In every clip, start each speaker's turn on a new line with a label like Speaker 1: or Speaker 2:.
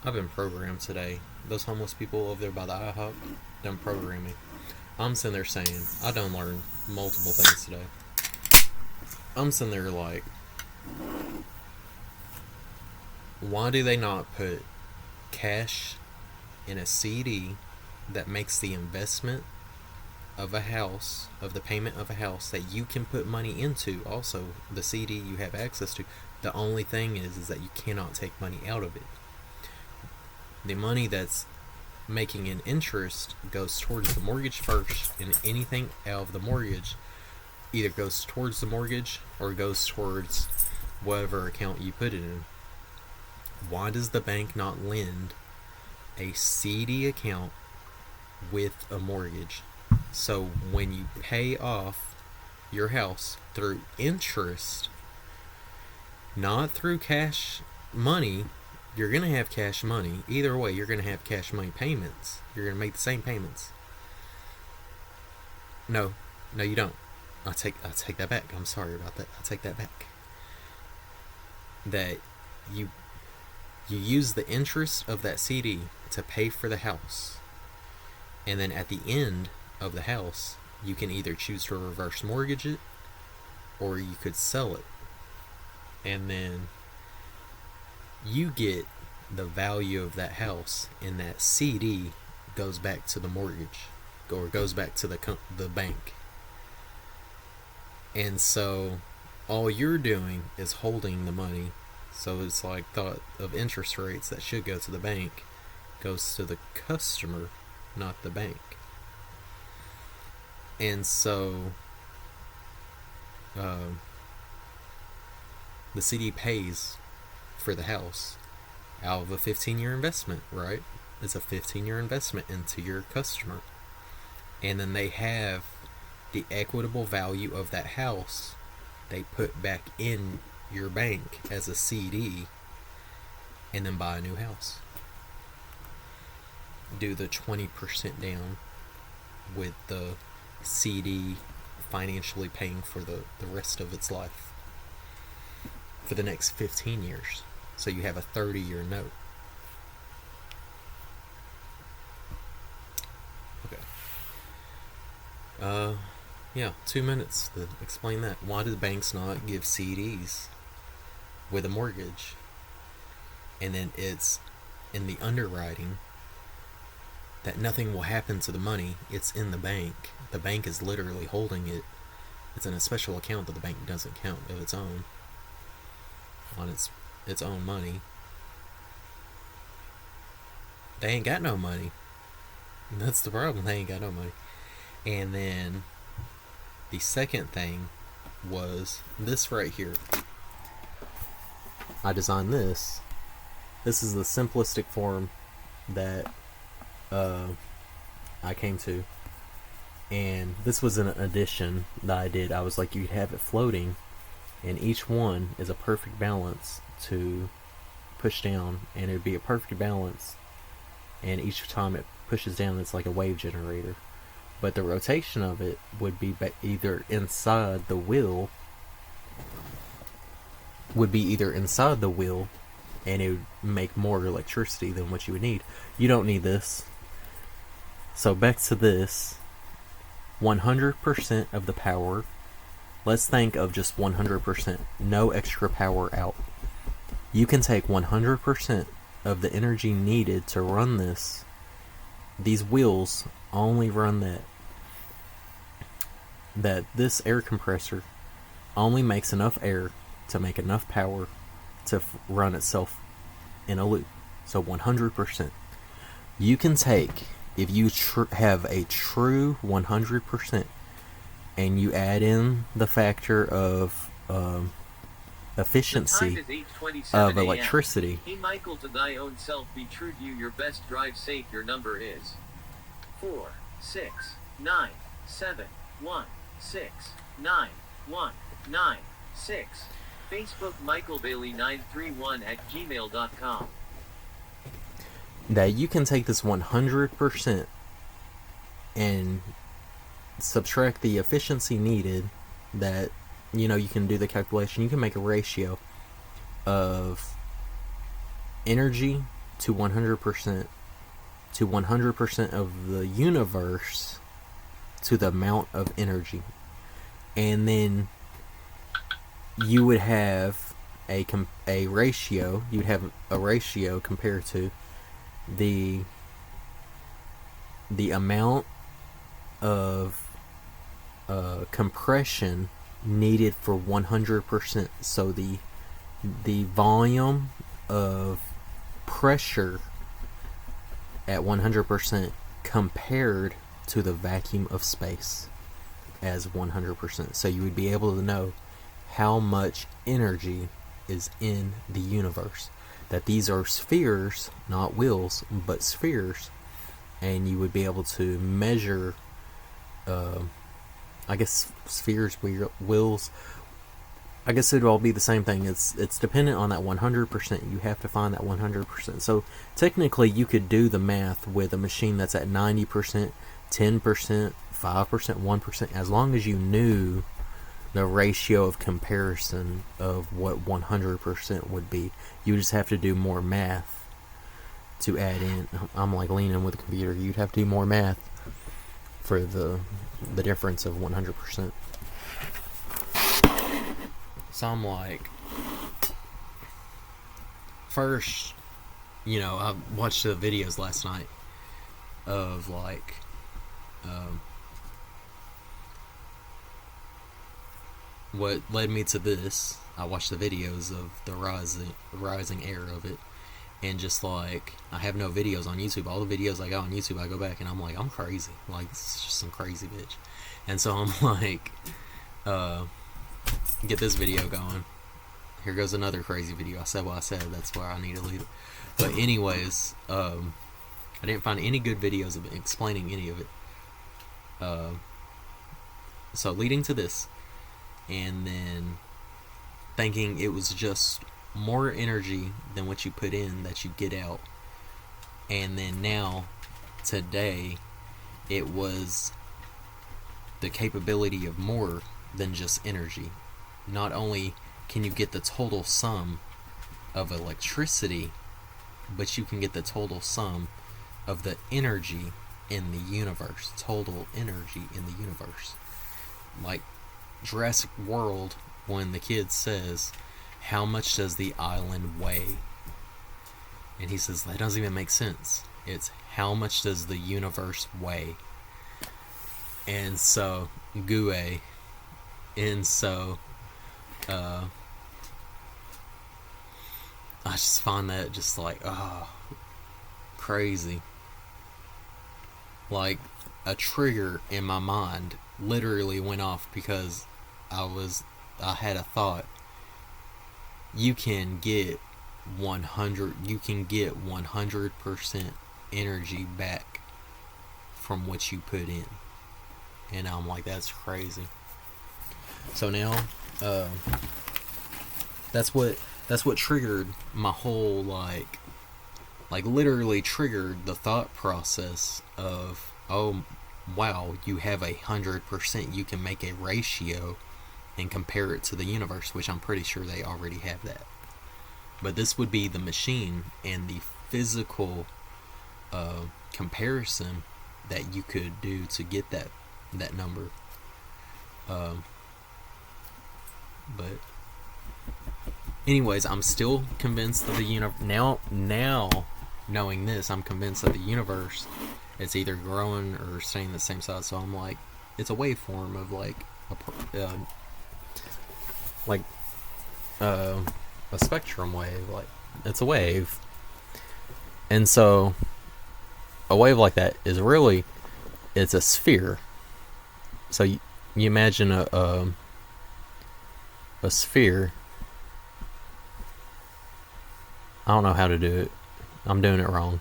Speaker 1: I've been programmed today. Those homeless people over there by the IHOP, done programming. I'm sitting there saying, I done learned multiple things today. I'm sitting there like, why do they not put cash in a CD that makes the investment of a house, of the payment of a house that you can put money into? Also, the CD you have access to. The only thing is that you cannot take money out of it. The money that's making an interest goes towards the mortgage first, and anything out of the mortgage either goes towards the mortgage or goes towards whatever account you put it in. Why does the bank not lend a CD account with a mortgage? So when you pay off your house through interest, not through cash money, you're going to have cash money. Either way, you're going to have cash money payments. You're going to make the same payments. No, you don't. I'll take that back. I'm sorry about that. I'll take that back. That you use the interest of that CD to pay for the house. And then at the end of the house, you can either choose to reverse mortgage it or you could sell it. And then you get the value of that house, and that CD goes back to the mortgage or goes back to the bank. And so all you're doing is holding the money. So it's like thought of interest rates that should go to the bank goes to the customer, not the bank. And so the CD pays for the house out of a 15-year investment, right? It's a 15-year investment into your customer. And then they have the equitable value of that house they put back in your bank as a CD, and then buy a new house. Do the 20% down with the CD financially paying for the rest of its life for the next 15 years. So you have a 30-year note. Okay. Yeah, 2 minutes to explain that. Why do banks not give CDs with a mortgage? And then it's in the underwriting that nothing will happen to the money. It's in the bank. The bank is literally holding it. It's in a special account that the bank doesn't count of its own, on its own money. They ain't got no money. That's the problem. They ain't got no money. And then the second thing was this right here. I designed this. This is the simplistic form that I came to. And this was an addition that I did. I was like, you'd have it floating, and each one is a perfect balance to push down, and it would be a perfect balance, and each time it pushes down, it's like a wave generator. But the rotation of it would be either inside the wheel, and it would make more electricity than what you would need. You don't need this. So back to this. 100% of the power. Let's think of just 100%. No extra power out. You can take 100% of the energy needed to run this. These wheels only run that this air compressor only makes enough air to make enough power to run itself in a loop. So 100%. You can take, if you have a true 100%, and you add in the factor of efficiency of electricity.
Speaker 2: Hey Michael, to thy own self be true to you, your best drive safe. Your number is 46991619196. Facebook Michael Bailey 931@gmail.com.
Speaker 1: That you can take this 100% and subtract the efficiency needed. That, you can do the calculation. You can make a ratio of energy to 100% to 100% of the universe to the amount of energy. And then you would have a ratio. You'd have a ratio compared to the amount of compression needed for 100%. So the volume of pressure at 100% compared to the vacuum of space as 100%. So you would be able to know how much energy is in the universe. That these are spheres, not wheels, but spheres. And you would be able to measure, I guess spheres, wheels, I guess it would all be the same thing. It's dependent on that 100%. You have to find that 100%. So technically you could do the math with a machine that's at 90%, 10%, 5%, 1%, as long as you knew the ratio of comparison of what 100% would be. You just have to do more math to add in. I'm like leaning with the computer. You'd have to do more math for the difference of 100%. So I'm like, first, I watched the videos last night of like, what led me to this. I watched the videos of the rising air of it, and just like, I have no videos on YouTube. All the videos I got on YouTube, I go back and I'm like, I'm crazy. Like, this is just some crazy bitch. And so I'm like, get this video going. Here goes another crazy video. I said what I said. That's where I need to leave it. But anyways, I didn't find any good videos of explaining any of it. So leading to this, and then thinking it was just more energy than what you put in that you get out. And then now, today, it was the capability of more than just energy. Not only can you get the total sum of electricity, but you can get the total sum of the energy in the universe. Total energy in the universe. Like Jurassic World, when the kid says, how much does the island weigh? And he says, that doesn't even make sense. It's, how much does the universe weigh? And so, GUE. And so, I just find that just like, crazy. Like, a trigger in my mind literally went off because I had a thought. You can get 100% energy back from what you put in. And I'm like, that's crazy. So now, that's what triggered my whole like literally triggered the thought process of, oh wow, you have 100%. You can make a ratio and compare it to the universe, which I'm pretty sure they already have that. But this would be the machine and the physical comparison that you could do to get that number. But anyways, I'm still convinced that the universe, now knowing this, I'm convinced that the universe, it's either growing or staying the same size. So I'm like, it's a waveform of like a spectrum wave. Like, it's a wave. And so a wave like that is really, it's a sphere. So you imagine a sphere. I don't know how to do it. I'm doing it wrong.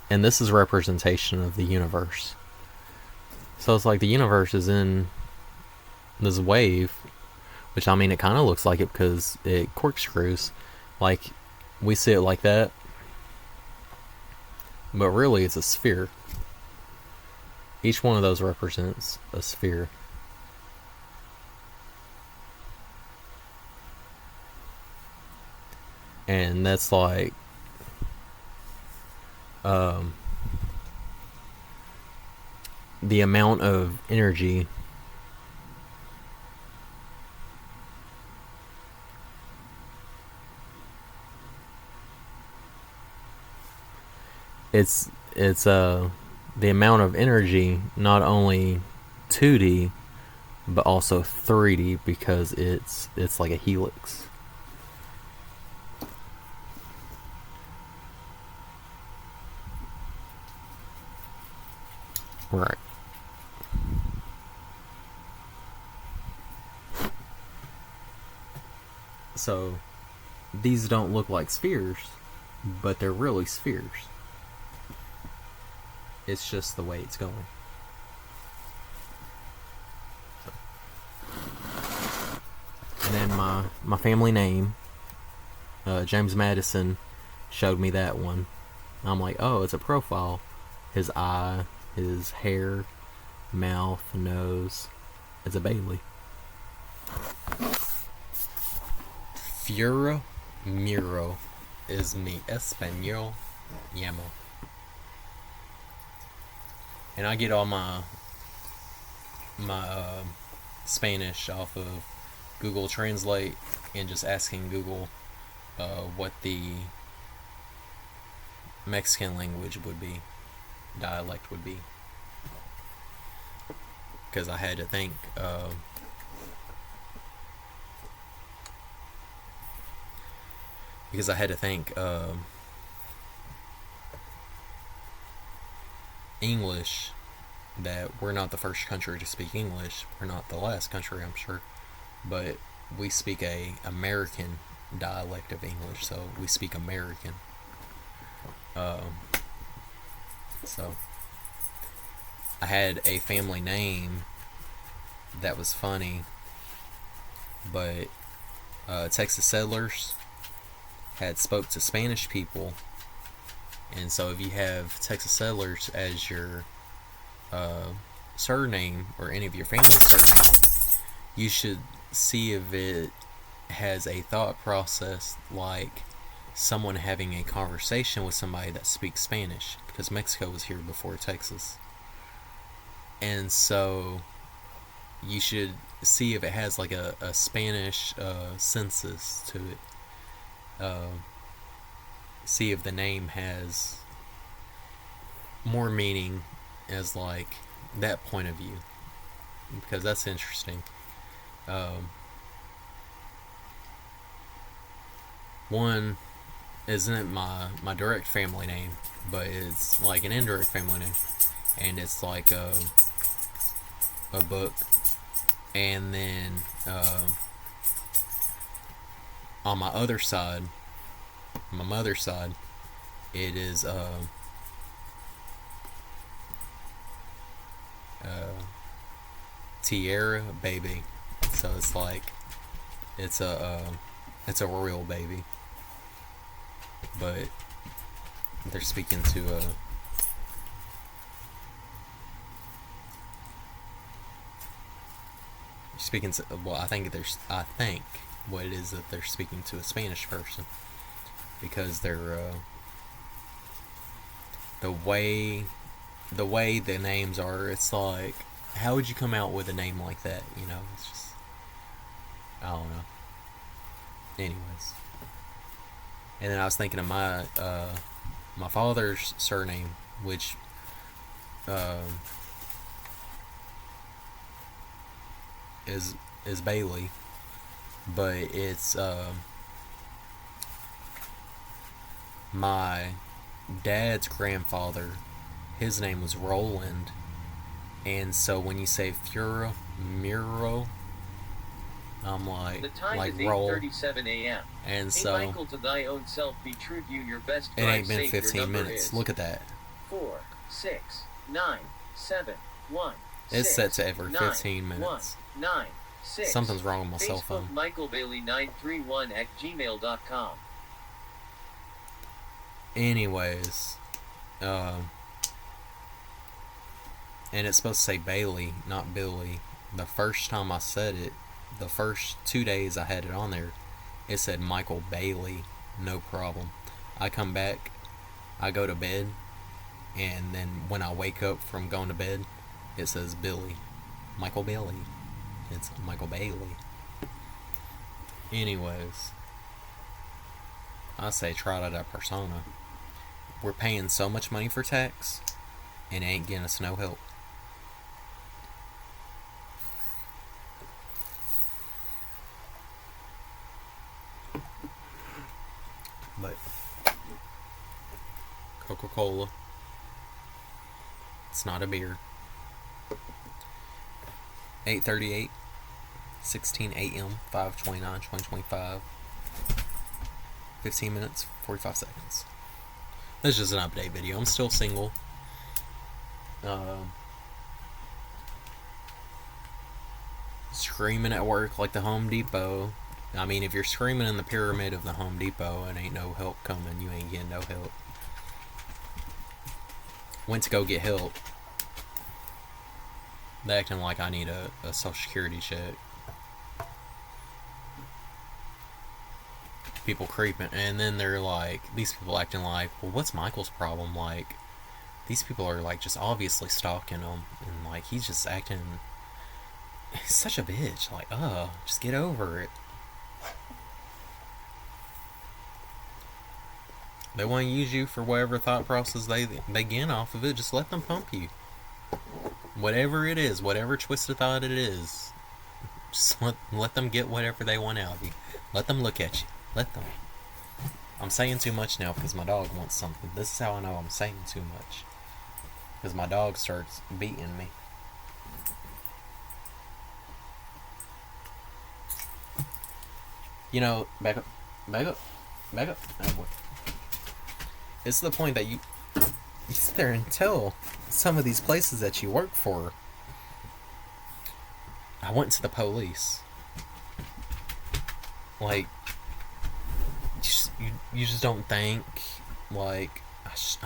Speaker 1: And this is representation of the universe. So it's like the universe is in this wave, which, I mean, it kind of looks like it because it corkscrews. Like, we see it like that. But really, it's a sphere. Each one of those represents a sphere. And that's like um, the amount of energy it's the amount of energy, not only 2D but also 3D, because it's like a helix. Right. So these don't look like spheres, but they're really spheres. It's just the way it's going. And then my family name, James Madison, showed me that one. I'm like, oh, it's a profile. His eye, his hair, mouth, nose. It's a Bailey. Fura Miro es mi español llamo. And I get all my Spanish off of Google Translate and just asking Google what the Mexican language would be, dialect would be, because I had to think. Because I had to think English, that we're not the first country to speak English. We're not the last country, I'm sure, but we speak a American dialect of English, so we speak American. So I had a family name that was funny, but Texas settlers had spoke to Spanish people, and so if you have Texas settlers as your surname, or any of your family surname, you should see if it has a thought process like someone having a conversation with somebody that speaks Spanish, because Mexico was here before Texas. And so you should see if it has like a Spanish census to it. See if the name has more meaning as like that point of view, because that's interesting. One isn't my direct family name, but it's like an indirect family name, and it's like a book. And then on my other side, my mother's side, it is Tierra baby. So it's like it's a royal baby, but they're speaking to well, I think what it is that they're speaking to a Spanish person, because they're the way the names are. It's like, how would you come out with a name like that? You know, it's just, I don't know. Anyways, and then I was thinking of my father's surname, which is Bailey, but it's my dad's grandfather. His name was Roland, and so when you say Fura Miro, I'm like,
Speaker 2: The time
Speaker 1: like
Speaker 2: is
Speaker 1: roll,
Speaker 2: 8:37 a.m.
Speaker 1: and
Speaker 2: Hey
Speaker 1: so
Speaker 2: Michael, to thy own self be true to you, your best
Speaker 1: it
Speaker 2: drive
Speaker 1: ain't been
Speaker 2: safe, your
Speaker 1: 15
Speaker 2: number
Speaker 1: minutes.
Speaker 2: is
Speaker 1: Look at that.
Speaker 2: 4, 6, 9, 7, 1,
Speaker 1: It's
Speaker 2: 6,
Speaker 1: set to every
Speaker 2: 9,
Speaker 1: 15 minutes.
Speaker 2: 1, 9, 6.
Speaker 1: Something's wrong with my cell
Speaker 2: Facebook
Speaker 1: phone.
Speaker 2: Michael Bailey 931 at gmail.com.
Speaker 1: Anyways, and it's supposed to say Bailey, not Billy. The first time I said it, the first 2 days I had it on there, it said Michael Bailey, no problem. I come back, I go to bed, and then when I wake up from going to bed, it says Billy. Michael Bailey. It's Michael Bailey. Anyways, I say try out that persona. We're paying so much money for tax, and it ain't getting us no help. But Coca-Cola, it's not a beer. 8:38, 16 a.m., 5/29/2025. 15 minutes, 45 seconds. This is just an update video. I'm still single. Screaming at work like the Home Depot. I mean, if you're screaming in the pyramid of the Home Depot and ain't no help coming, you ain't getting no help. Went to go get help. They acting like I need a social security check. People creeping, and then they're like, these people acting like, well, what's Michael's problem? Like, these people are like just obviously stalking him, and like he's just acting. He's such a bitch. Like, just get over it. They want to use you for whatever thought process they get off of it. Just let them pump you. Whatever it is, whatever twisted thought it is, just let them get whatever they want out of you. Let them look at you. Let them. I'm saying too much now because my dog wants something. This is how I know I'm saying too much. Because my dog starts beating me. You know, back up. Oh boy. It's the point that you sit there and tell some of these places that you work for, I went to the police. Like, you just don't think, like,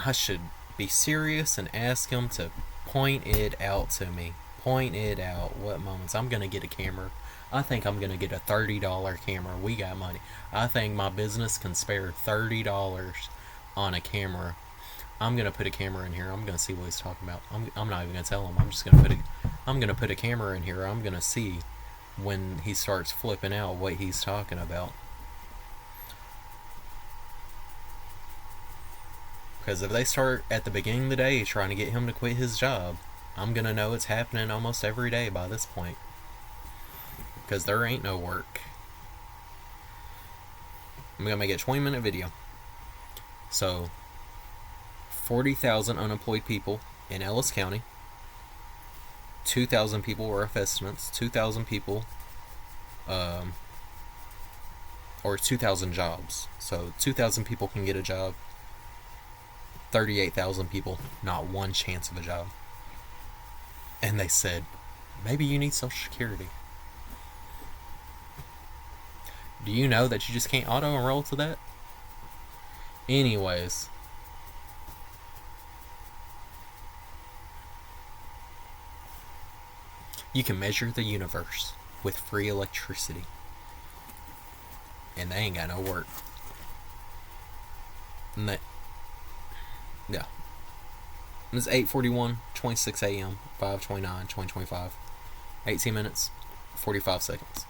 Speaker 1: I should be serious and ask him to point it out to me. Point it out. What moments. I'm going to get a camera. I think I'm going to get a $30 camera. We got money. I think my business can spare $30 on a camera. I'm going to put a camera in here. I'm going to see what he's talking about. I'm not even going to tell him. I'm just going to put a camera in here. I'm going to see when he starts flipping out what he's talking about. Because if they start at the beginning of the day trying to get him to quit his job, I'm going to know it's happening almost every day by this point. Because there ain't no work. I'm going to make a 20-minute video. So, 40,000 unemployed people in Ellis County. 2,000 people were rough estimates. 2,000 people, or 2,000 jobs. So 2,000 people can get a job. 38,000 people, not one chance of a job. And they said, maybe you need Social Security. Do you know that you just can't auto-enroll to that? Anyways. You can measure the universe with free electricity. And they ain't got no work. And that, yeah. It's 8:41, 26 a.m., 5/29/2025. 18 minutes, 45 seconds.